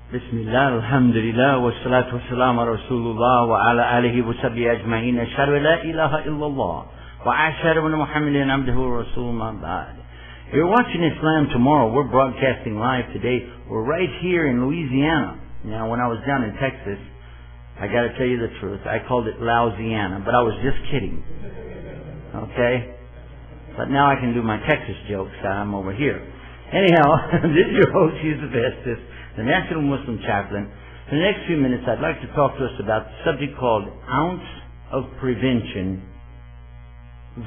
Bismillah, alhamdulillah, wa salatu wa salam ala Rasulullah wa ala alihi wa sahbihi ajma'in. Ashhadu an la ilaha illallah wa ashhadu anna Muhammadan abduhu wa rasuluhu ma ba'd. You're watching Islam Tomorrow. We're broadcasting live today. We're right here in Louisiana. Now, when I was down in Texas, I got to tell you the truth. I called it Louisiana, but I was just kidding. Okay? But now I can do my Texas jokes. I'm over here. Anyhow, this is your host, Yusuf, Estes, the National Muslim Chaplain. For the next few minutes, I'd like to talk to us about the subject called ounce of prevention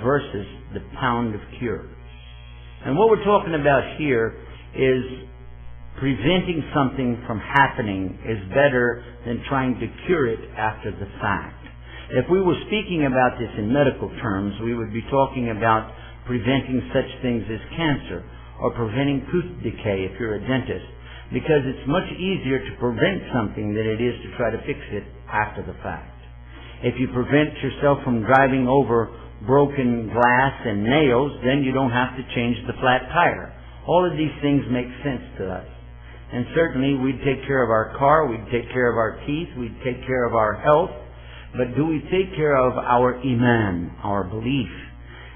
versus the pound of cure. And what we're talking about here is preventing something from happening is better than trying to cure it after the fact. If we were speaking about this in medical terms, we would be talking about preventing such things as cancer or preventing tooth decay if you're a dentist, because it's much easier to prevent something than it is to try to fix it after the fact. If you prevent yourself from driving over broken glass and nails, then you don't have to change the flat tire. All of these things make sense to us. And certainly we'd take care of our car, we'd take care of our teeth, we'd take care of our health, but do we take care of our iman, our belief?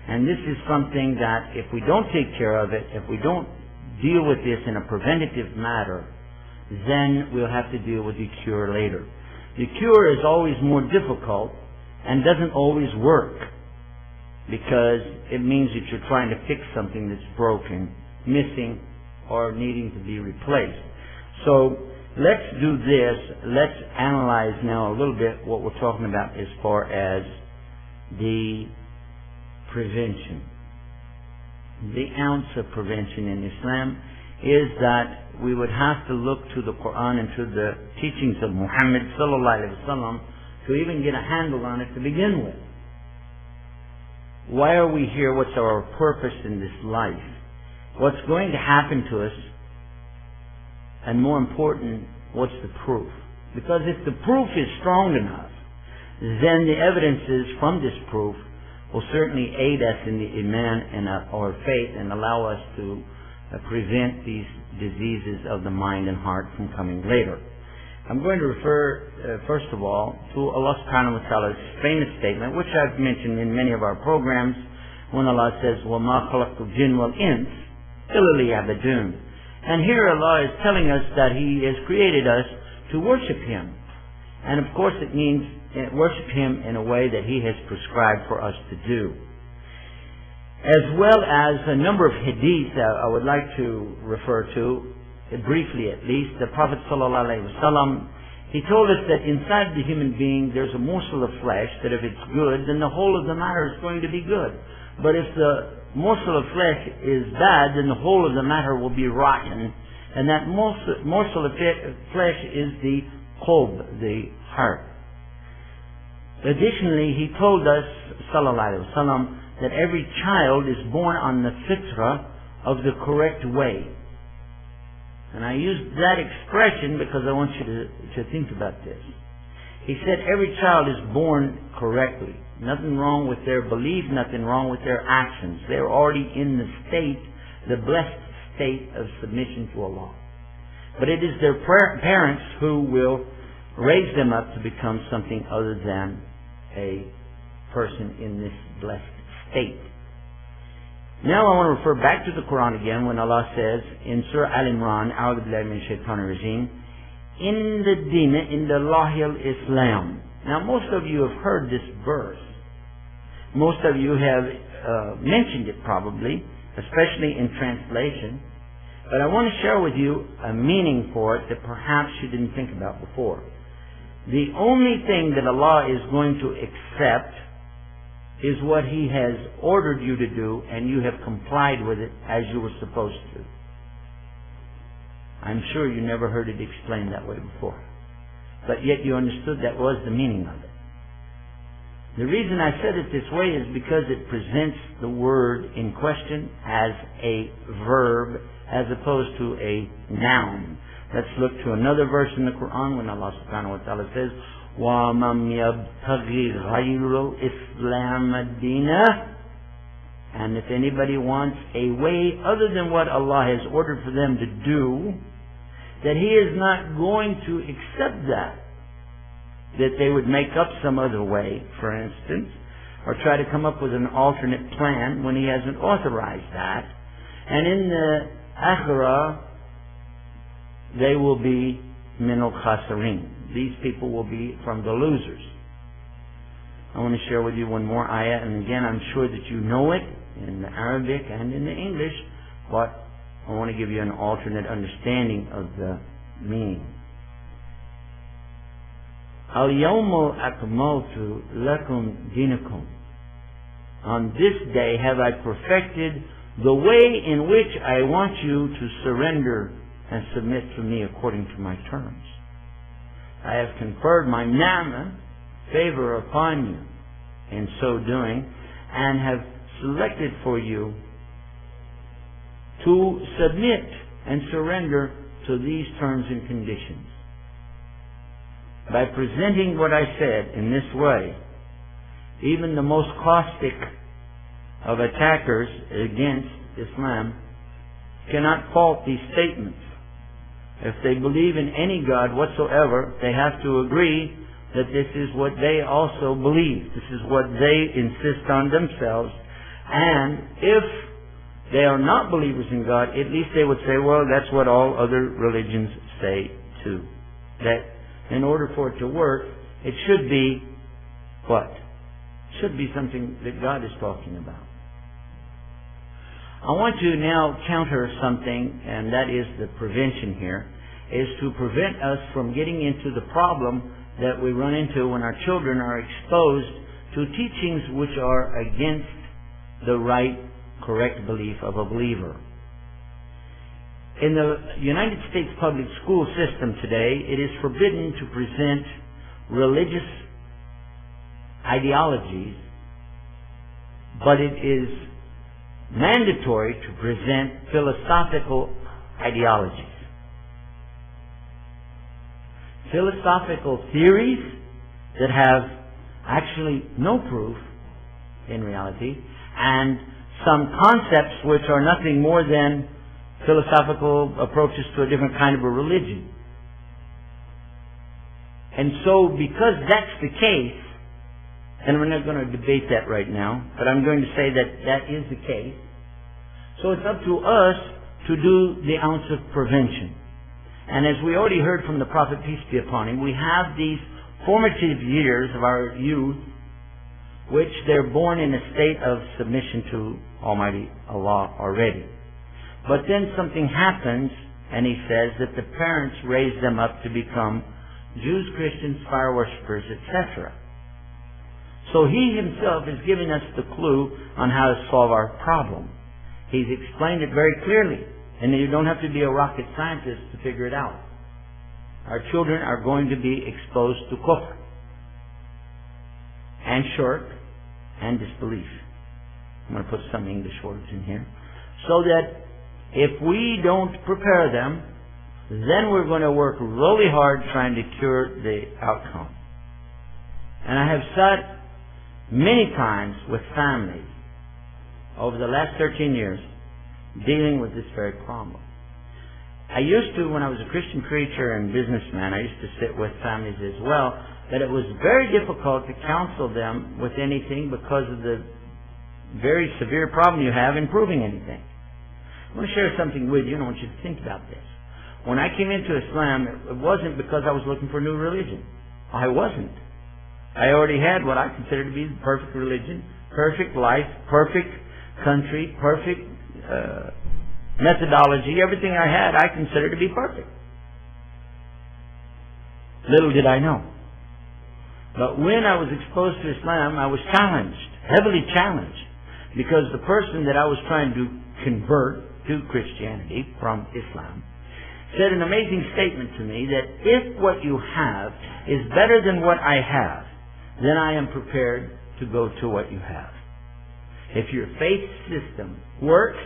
And this is something that if we don't take care of it, if we don't deal with this in a preventative matter, then we'll have to deal with the cure later. The cure is always more difficult and doesn't always work, because it means that you're trying to fix something that's broken, missing, or needing to be replaced. So let's do this. Let's analyze now a little bit what we're talking about as far as the prevention. The ounce of prevention in Islam is that we would have to look to the Quran and to the teachings of Muhammad sallallahu alaihi wasallam to even get a handle on it to begin with. Why are we here? What's our purpose in this life? What's going to happen to us? And more important, what's the proof? Because if the proof is strong enough, then the evidences from this proof will certainly aid us in the iman and our faith and allow us to prevent these diseases of the mind and heart from coming later. I'm going to refer, first of all, to Allah subhanahu wa ta'ala's famous statement, which I've mentioned in many of our programs, when Allah says, وَمَا خَلَقْتُ الْجِنَّ وَالْإِنسَ إِلَّا لِيَعْبُدُونِ. And here Allah is telling us that He has created us to worship Him. And of course it means worship Him in a way that He has prescribed for us to do. As well as a number of hadith I would like to refer to, briefly at least. The Prophet ﷺ, he told us that inside the human being there's a morsel of flesh that if it's good, then the whole of the matter is going to be good. But if the morsel of flesh is bad, then the whole of the matter will be rotten. And that morsel of flesh is the qalb, the heart. Additionally, he told us, sallallahu alaihi wasallam, that every child is born on the fitrah of the correct way. And I use that expression because I want you to think about this. He said every child is born correctly. Nothing wrong with their belief, nothing wrong with their actions. They're already in the state, the blessed state of submission to Allah. But it is their parents who will raise them up to become something other than a person in this blessed state. Now I want to refer back to the Quran again when Allah says in Surah Al-Imran, A'udhu Billahi Minash Shaitanir Rajeem, Inna Dina Inda Allahi al-Islam. Now most of you have heard this verse. Most of you have mentioned it probably, especially in translation. But I want to share with you a meaning for it that perhaps you didn't think about before. The only thing that Allah is going to accept is what He has ordered you to do, and you have complied with it as you were supposed to. I'm sure you never heard it explained that way before, but yet you understood that was the meaning of it. The reason I said it this way is because it presents the word in question as a verb as opposed to a noun. Let's look to another verse in the Quran when Allah subhanahu wa ta'ala says, وَمَنْ يَبْتَغِي غَيْرَ الْإِسْلَامَ دِينًا. And if anybody wants a way other than what Allah has ordered for them to do, that He is not going to accept that they would make up some other way, for instance, or try to come up with an alternate plan when He hasn't authorized that. And in the Akhirah, they will be min al-khasirin. These people will be from the losers. I want to share with you one more ayah, and again, I'm sure that you know it in the Arabic and in the English, but I want to give you an alternate understanding of the meaning. Al-yawma akmaltu lakum dinakum. On this day have I perfected the way in which I want you to surrender and submit to me according to my terms. I have conferred my ni'mah, favor upon you in so doing, and have selected for you to submit and surrender to these terms and conditions. By presenting what I said in this way, even the most caustic of attackers against Islam cannot fault these statements. If they believe in any God whatsoever, they have to agree that this is what they also believe. This is what they insist on themselves. And if they are not believers in God, at least they would say, well, that's what all other religions say too. That in order for it to work, it should be what? It should be something that God is talking about. I want to now counter something, and that is the prevention here, is to prevent us from getting into the problem that we run into when our children are exposed to teachings which are against the right, correct belief of a believer. In the United States public school system today, it is forbidden to present religious ideologies, but it is mandatory to present philosophical ideologies. Philosophical theories that have actually no proof in reality, and some concepts which are nothing more than philosophical approaches to a different kind of a religion. And so, because that's the case, and we're not going to debate that right now, but I'm going to say that that is the case, so it's up to us to do the ounce of prevention. And as we already heard from the Prophet, peace be upon him, we have these formative years of our youth, which they're born in a state of submission to Almighty Allah already. But then something happens, and he says that the parents raise them up to become Jews, Christians, fire worshippers, etc. So he himself is giving us the clue on how to solve our problem. He's explained it very clearly, and you don't have to be a rocket scientist to figure it out. Our children are going to be exposed to kufr and shirk and disbelief. I'm going to put some English words in here. So that if we don't prepare them, then we're going to work really hard trying to cure the outcome. And I have sat many times with families over the last 13 years dealing with this very problem. I used to, when I was a Christian preacher and businessman, I used to sit with families as well, that it was very difficult to counsel them with anything because of the very severe problem you have in proving anything. I want to share something with you, and I want you to think about this. When I came into Islam, it wasn't because I was looking for a new religion. I wasn't. I already had what I considered to be the perfect religion, perfect life, perfect country, perfect methodology. Everything I had, I considered to be perfect. Little did I know. But when I was exposed to Islam, I was challenged, heavily challenged, because the person that I was trying to convert to Christianity from Islam said an amazing statement to me that if what you have is better than what I have, then I am prepared to go to what you have. If your faith system works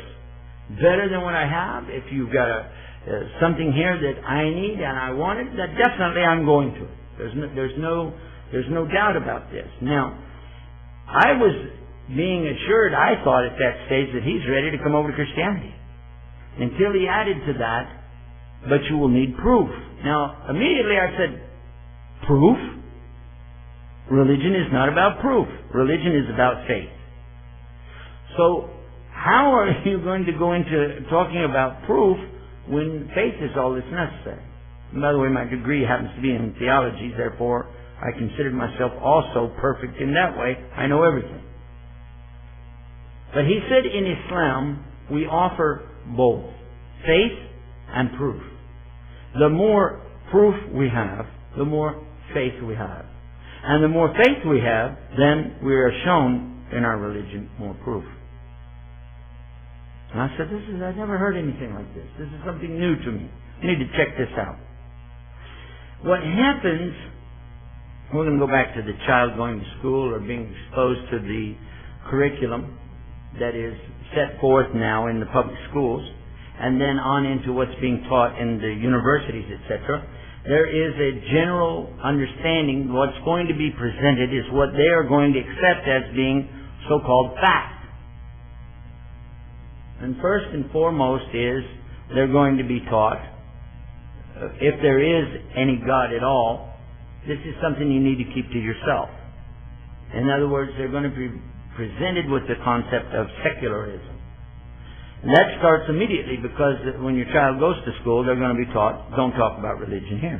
better than what I have, if you've got something here that I need and I want it, then definitely I'm going to it. There's no doubt about this. Now, I was being assured, I thought at that stage, that he's ready to come over to Christianity. Until he added to that but you will need proof. Now, immediately I said, proof? Religion is not about proof. Religion is about faith. So, how are you going to go into talking about proof when faith is all that's necessary? And by the way, my degree happens to be in theology, therefore I consider myself also perfect in that way. I know everything. But he said in Islam, we offer both faith and proof. The more proof we have, the more faith we have. And the more faith we have, then we are shown in our religion more proof. And I said, I've never heard anything like this. This is something new to me. I need to check this out. What happens, we're going to go back to the child going to school or being exposed to the curriculum that is set forth now in the public schools, and then on into what's being taught in the universities, etc. There is a general understanding what's going to be presented is what they are going to accept as being so-called fact. And first and foremost is they're going to be taught, if there is any God at all, this is something you need to keep to yourself. In other words, they're going to be presented with the concept of secularism. And that starts immediately because when your child goes to school, they're going to be taught, don't talk about religion here.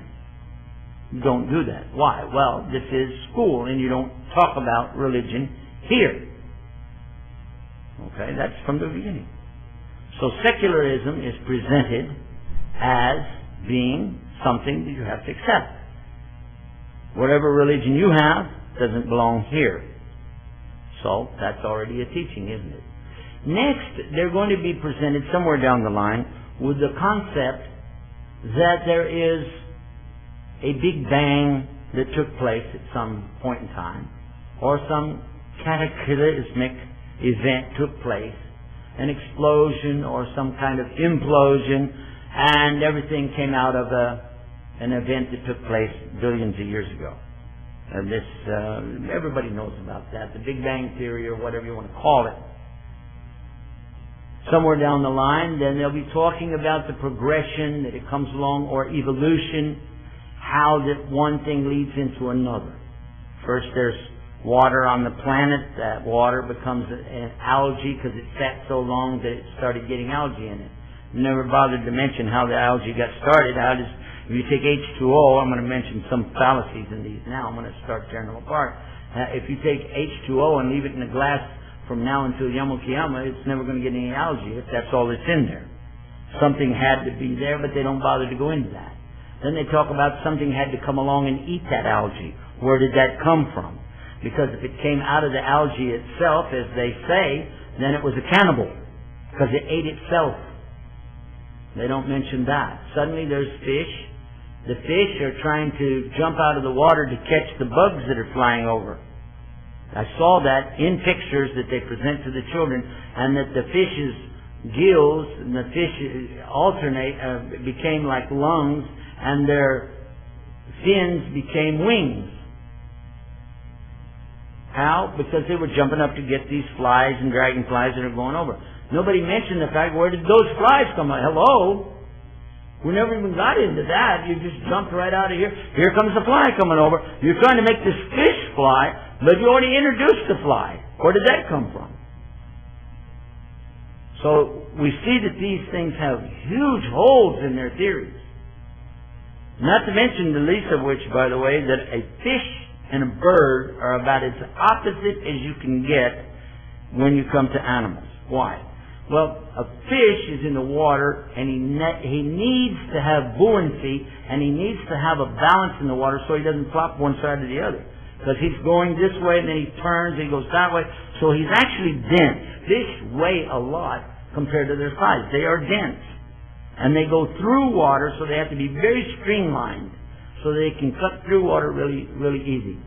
Don't do that. Why? Well, this is school and you don't talk about religion here. Okay, that's from the beginning. So secularism is presented as being something that you have to accept. Whatever religion you have doesn't belong here. So that's already a teaching, isn't it? Next, they're going to be presented somewhere down the line with the concept that there is a big bang that took place at some point in time, or some cataclysmic event took place, an explosion or some kind of implosion, and everything came out of an event that took place billions of years ago. And this, everybody knows about that, the Big Bang Theory or whatever you want to call it. Somewhere down the line, then they'll be talking about the progression that it comes along, or evolution, how that one thing leads into another. First there's water on the planet. That water becomes an algae because it sat so long that it started getting algae in it. Never bothered to mention how the algae got started. If you take H2O, I'm going to mention some fallacies in these now. I'm going to start tearing them apart. If you take H2O and leave it in a glass from now until Yom Kiyama, it's never going to get any algae if that's all that's in there. Something had to be there, but they don't bother to go into that. Then they talk about something had to come along and eat that algae. Where did that come from? Because if it came out of the algae itself, as they say, then it was a cannibal, because it ate itself. They don't mention that. Suddenly there's fish. The fish are trying to jump out of the water to catch the bugs that are flying over. I saw that in pictures that they present to the children, and that the fish's gills and the fish became like lungs, and their fins became wings. How? Because they were jumping up to get these flies and dragonflies that are going over. Nobody mentioned the fact, where did those flies come out? Hello? We never even got into that. You just jumped right out of here. Here comes the fly coming over. You're trying to make this fish fly, but you already introduced the fly. Where did that come from? So we see that these things have huge holes in their theories. Not to mention the least of which, by the way, that a fish and a bird are about as opposite as you can get when you come to animals. Why? Well, a fish is in the water, and he needs to have buoyancy, and he needs to have a balance in the water so he doesn't flop one side or the other. Because he's going this way, and then he turns, and he goes that way. So he's actually dense. Fish weigh a lot compared to their size. They are dense. And they go through water, so they have to be very streamlined, so they can cut through water really, really easy.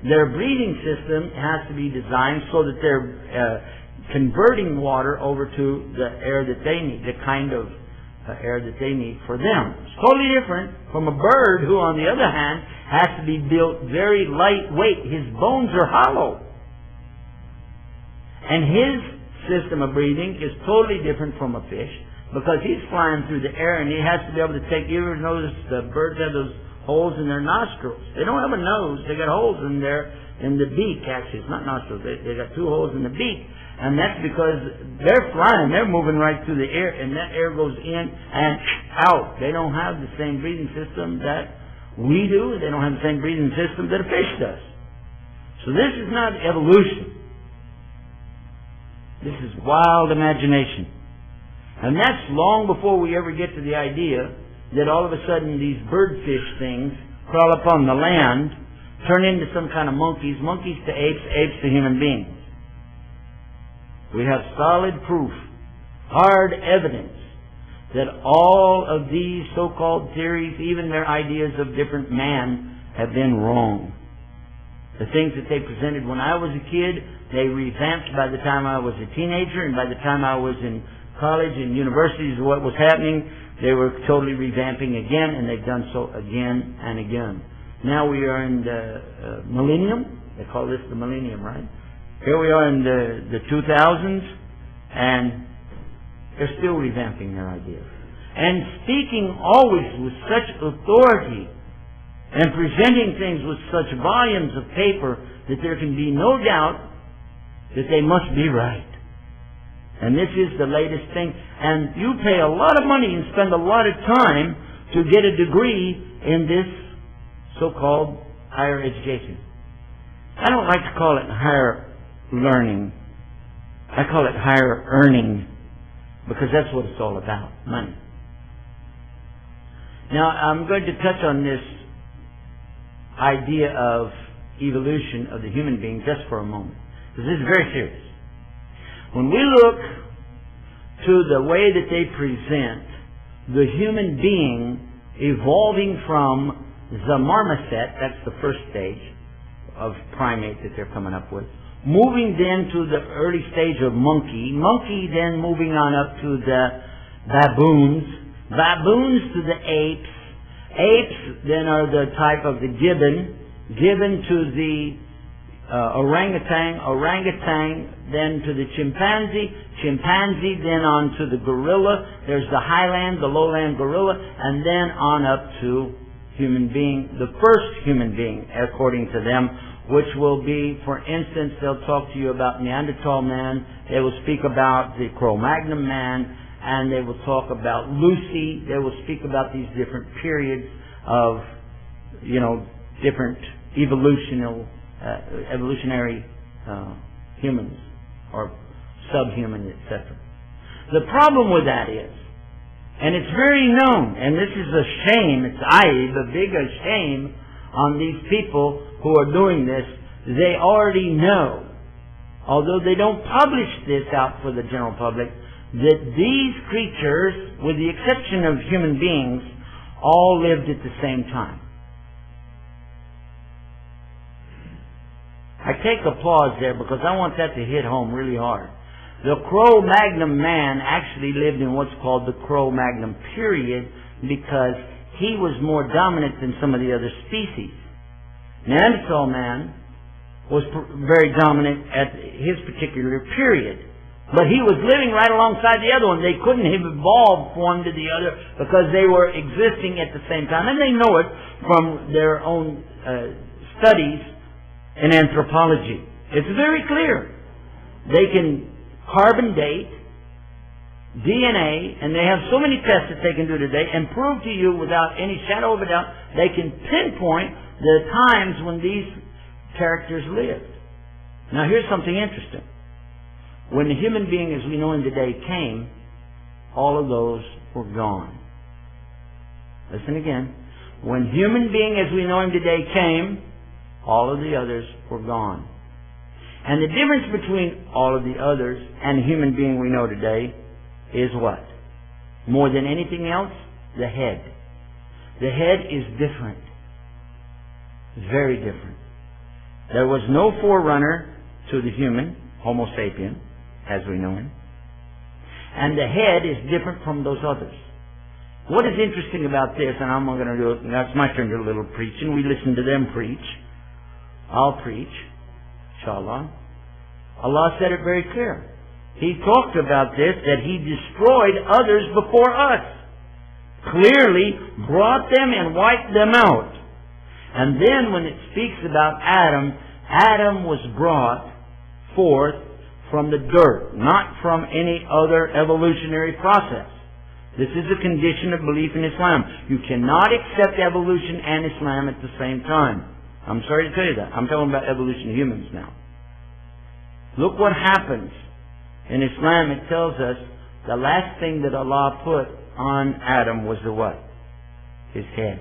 Their breathing system has to be designed so that they're converting water over to the air that they need, the kind of air that they need for them. It's totally different from a bird who, on the other hand, has to be built very lightweight. His bones are hollow. And his system of breathing is totally different from a fish. because he's flying through the air and he has to be able to take. You ever notice the birds have those holes in their nostrils? They don't have a nose. They got holes in the beak. Actually, it's not nostrils. They got two holes in the beak, and that's because they're flying. They're moving right through the air, and that air goes in and out. They don't have the same breathing system that we do. They don't have the same breathing system that a fish does. So this is not evolution. This is wild imagination. And that's long before we ever get to the idea that all of a sudden these birdfish things crawl up on the land, turn into some kind of monkeys, monkeys to apes, apes to human beings. We have solid proof, hard evidence, that all of these so-called theories, even their ideas of different man, have been wrong. The things that they presented when I was a kid, they revamped by the time I was a teenager, and by the time I was in college and universities, what was happening, they were totally revamping again, and they've done so again and again. Now we are in the millennium. They call this the millennium, right? Here we are in the 2000s, and they're still revamping their ideas. And speaking always with such authority and presenting things with such volumes of paper that there can be no doubt that they must be right. And this is the latest thing. And you pay a lot of money and spend a lot of time to get a degree in this so-called higher education. I don't like to call it higher learning. I call it higher earning, because that's what it's all about, money. Now, I'm going to touch on this idea of evolution of the human being just for a moment, because this is very serious. When we look to the way that they present the human being evolving from the marmoset, that's the first stage of primate that they're coming up with, moving then to the early stage of monkey then moving on up to the baboons to the apes then are the type of the gibbon to the orangutan then to the chimpanzee then on to the gorilla. There's the highland, the lowland gorilla, and then on up to human being, the first human being, according to them, which will be, for instance, they'll talk to you about Neanderthal man, they will speak about the Cro-Magnon man, and they will talk about Lucy, they will speak about these different periods of, different evolutionary humans, or subhuman, etc. The problem with that is, and it's very known, and this is a shame, it's a big shame on these people who are doing this. They already know, although they don't publish this out for the general public, that these creatures, with the exception of human beings, all lived at the same time. I take applause there because I want that to hit home really hard. The Cro-Magnon man actually lived in what's called the Cro-Magnon period because he was more dominant than some of the other species. Neanderthal man was very dominant at his particular period. But he was living right alongside the other one. They couldn't have evolved one to the other because they were existing at the same time. And they know it from their own studies in anthropology. It's very clear. They can carbon date DNA, and they have so many tests that they can do today and prove to you without any shadow of a doubt, they can pinpoint the times when these characters lived. Now here's something interesting. When the human being as we know him today came, all of those were gone. Listen again. When human being as we know him today came, all of the others were gone. And the difference between all of the others and the human being we know today is what? More than anything else, the head. The head is different. Very different. There was no forerunner to the human, Homo sapien, as we know him. And the head is different from those others. What is interesting about this, and I'm going to do it, now it's my turn to do a little preaching. We listen to them preach. I'll preach, inshallah. Allah said it very clear. he talked about this, that he destroyed others before us. Clearly brought them and wiped them out. And then when it speaks about Adam, Adam was brought forth from the dirt, not from any other evolutionary process. This is a condition of belief in Islam. You cannot accept evolution and Islam at the same time. I'm sorry to tell you that. I'm talking about evolution of humans now. Look what happens. In Islam it tells us the last thing that Allah put on Adam was the what? His head.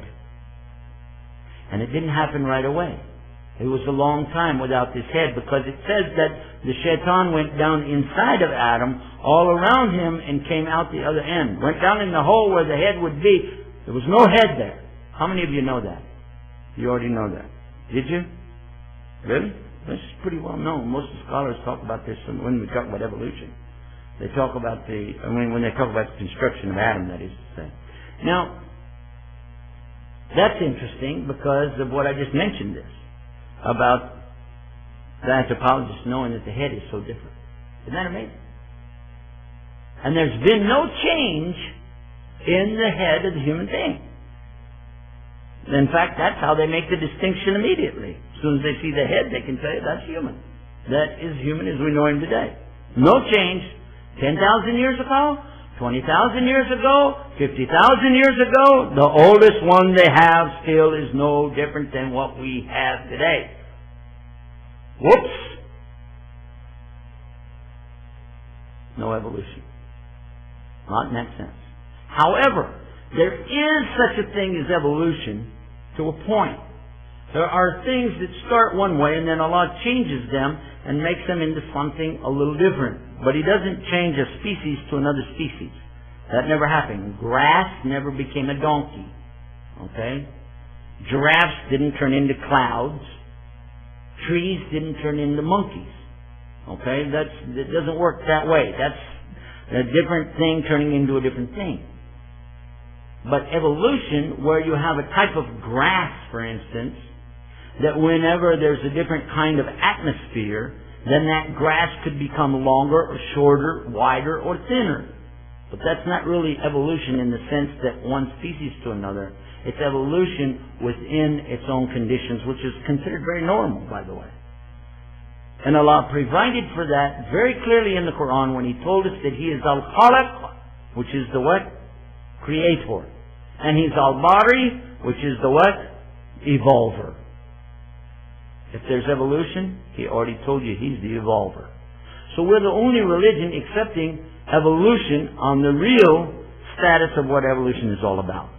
And it didn't happen right away. It was a long time without his head, because it says that the shaitan went down inside of Adam, all around him, and came out the other end. Went down in the hole where the head would be. There was no head there. How many of you know that? You already know that. Did you? Really? This is pretty well known. Most scholars talk about this when we talk about evolution. They talk about when they talk about the construction of Adam, that is to say. Now, that's interesting because of what I just mentioned this, about the anthropologists knowing that the head is so different. Isn't that amazing? And there's been no change in the head of the human being. In fact, that's how they make the distinction immediately. As soon as they see the head, they can say, that's human. That is human as we know him today. No change. 10,000 years ago, 20,000 years ago, 50,000 years ago, the oldest one they have still is no different than what we have today. Whoops! No evolution. Not in that sense. However, there is such a thing as evolution to a point. There are things that start one way and then Allah changes them and makes them into something a little different. But He doesn't change a species to another species. That never happened. Grass never became a donkey. Okay? Giraffes didn't turn into clouds. Trees didn't turn into monkeys. Okay? That doesn't work that way. That's a different thing turning into a different thing. But evolution, where you have a type of grass, for instance, that whenever there's a different kind of atmosphere, then that grass could become longer or shorter, wider or thinner. But that's not really evolution in the sense that one species to another. It's evolution within its own conditions, which is considered very normal, by the way. And Allah provided for that very clearly in the Quran when He told us that He is Al-Khaliq, which is the what? Creator. And He's Al-Bari, which is the what? Evolver. If there's evolution, He already told you He's the evolver. So we're the only religion accepting evolution on the real status of what evolution is all about.